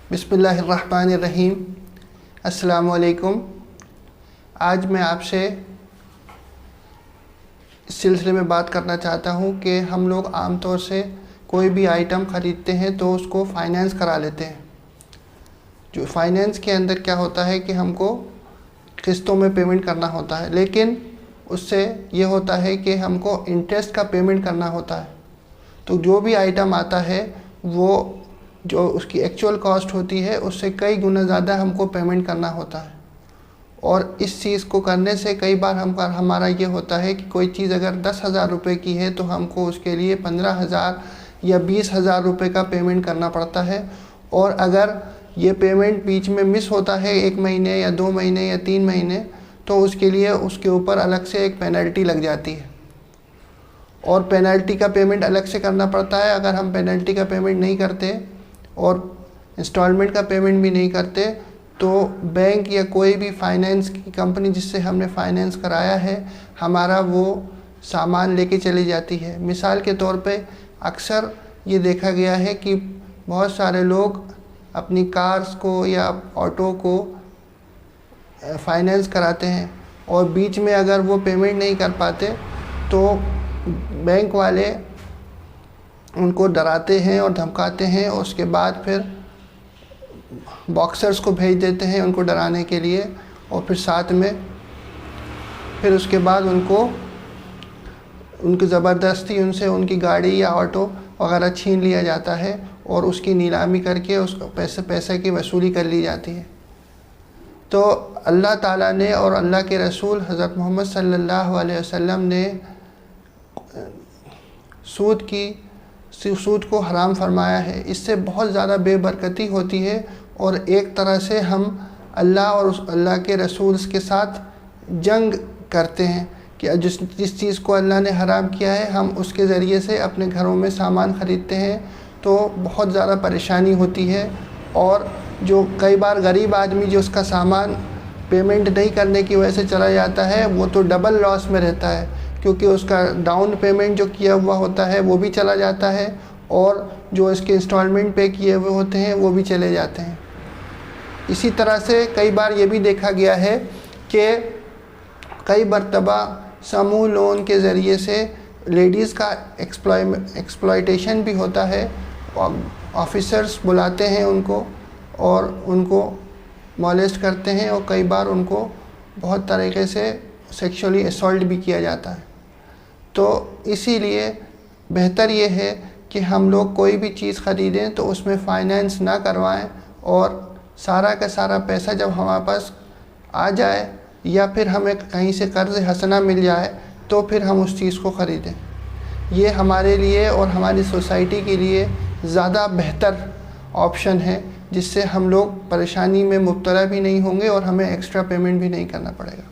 बिस्मिल्लाहिर्रहमानिर्रहीम। अस्सलामु अलैकुम। आज मैं आपसे इस सिलसिले में बात करना चाहता हूँ कि हम लोग आम तौर से कोई भी आइटम ख़रीदते हैं तो उसको फ़ाइनेंस करा लेते हैं। जो फ़ाइनेंस के अंदर क्या होता है कि हमको किस्तों में पेमेंट करना होता है, लेकिन उससे ये होता है कि हमको इंटरेस्ट का पेमेंट करना होता है। तो जो भी आइटम आता है वो जो उसकी एक्चुअल कॉस्ट होती है उससे कई गुना ज़्यादा हमको पेमेंट करना होता है। और इस चीज़ को करने से कई बार हमारा ये होता है कि कोई चीज़ अगर 10,000 रुपये की है तो हमको उसके लिए 15,000 या 20,000 रुपये का पेमेंट करना पड़ता है। और अगर ये पेमेंट बीच में मिस होता है 1 महीने या 2 महीने या 3 महीने, तो उसके लिए उसके ऊपर अलग से एक पेनल्टी लग जाती है और पेनल्टी का पेमेंट अलग से करना पड़ता है। अगर हम पेनल्टी का पेमेंट नहीं करते और इंस्टॉलमेंट का पेमेंट भी नहीं करते तो बैंक या कोई भी फाइनेंस की कंपनी जिससे हमने फ़ाइनेंस कराया है हमारा वो सामान लेके चली जाती है। मिसाल के तौर पे अक्सर ये देखा गया है कि बहुत सारे लोग अपनी कार्स को या ऑटो को फाइनेंस कराते हैं और बीच में अगर वो पेमेंट नहीं कर पाते तो बैंक वाले उनको डराते हैं और धमकाते हैं और उसके बाद फिर बॉक्सर्स को भेज देते हैं उनको डराने के लिए। और फिर साथ में फिर उसके बाद उनकी ज़बरदस्ती उनसे उनकी गाड़ी या ऑटो वगैरह छीन लिया जाता है और उसकी नीलामी करके उस पैसे की वसूली कर ली जाती है। तो अल्लाह ताला ने और अल्लाह के रसूल हज़रत मोहम्मद सल्लल्लाहु अलैहि वसल्लम ने सूद को हराम फरमाया है। इससे बहुत ज़्यादा बेबरकती होती है और एक तरह से हम अल्लाह और उस अल्लाह के रसूल के साथ जंग करते हैं कि जिस चीज़ को अल्लाह ने हराम किया है हम उसके ज़रिए से अपने घरों में सामान ख़रीदते हैं तो बहुत ज़्यादा परेशानी होती है। और जो कई बार गरीब आदमी जो उसका सामान पेमेंट नहीं करने की वजह से चला जाता है वो तो डबल लॉस में रहता है, क्योंकि उसका डाउन पेमेंट जो किया हुआ होता है वो भी चला जाता है और जो इसके इंस्टॉलमेंट पे किए हुए होते हैं वो भी चले जाते हैं। इसी तरह से कई बार ये भी देखा गया है कि कई मरतबा समूह लोन के ज़रिए से लेडीज़ का एक्सप्लॉयटेशन भी होता है। ऑफिसर्स बुलाते हैं उनको और उनको मॉलेस्ट करते हैं और कई बार उनको बहुत तरीक़े से सेक्सुअली असॉल्ट भी किया जाता है। तो इसीलिए बेहतर ये है कि हम लोग कोई भी चीज़ ख़रीदें तो उसमें फ़ाइनेंस ना करवाएं और सारा का सारा पैसा जब हमारे पास आ जाए या फिर हमें कहीं से कर्ज़ हसना मिल जाए तो फिर हम उस चीज़ को ख़रीदें। ये हमारे लिए और हमारी सोसाइटी के लिए ज़्यादा बेहतर ऑप्शन है, जिससे हम लोग परेशानी में मुब्तला भी नहीं होंगे और हमें एक्स्ट्रा पेमेंट भी नहीं करना पड़ेगा।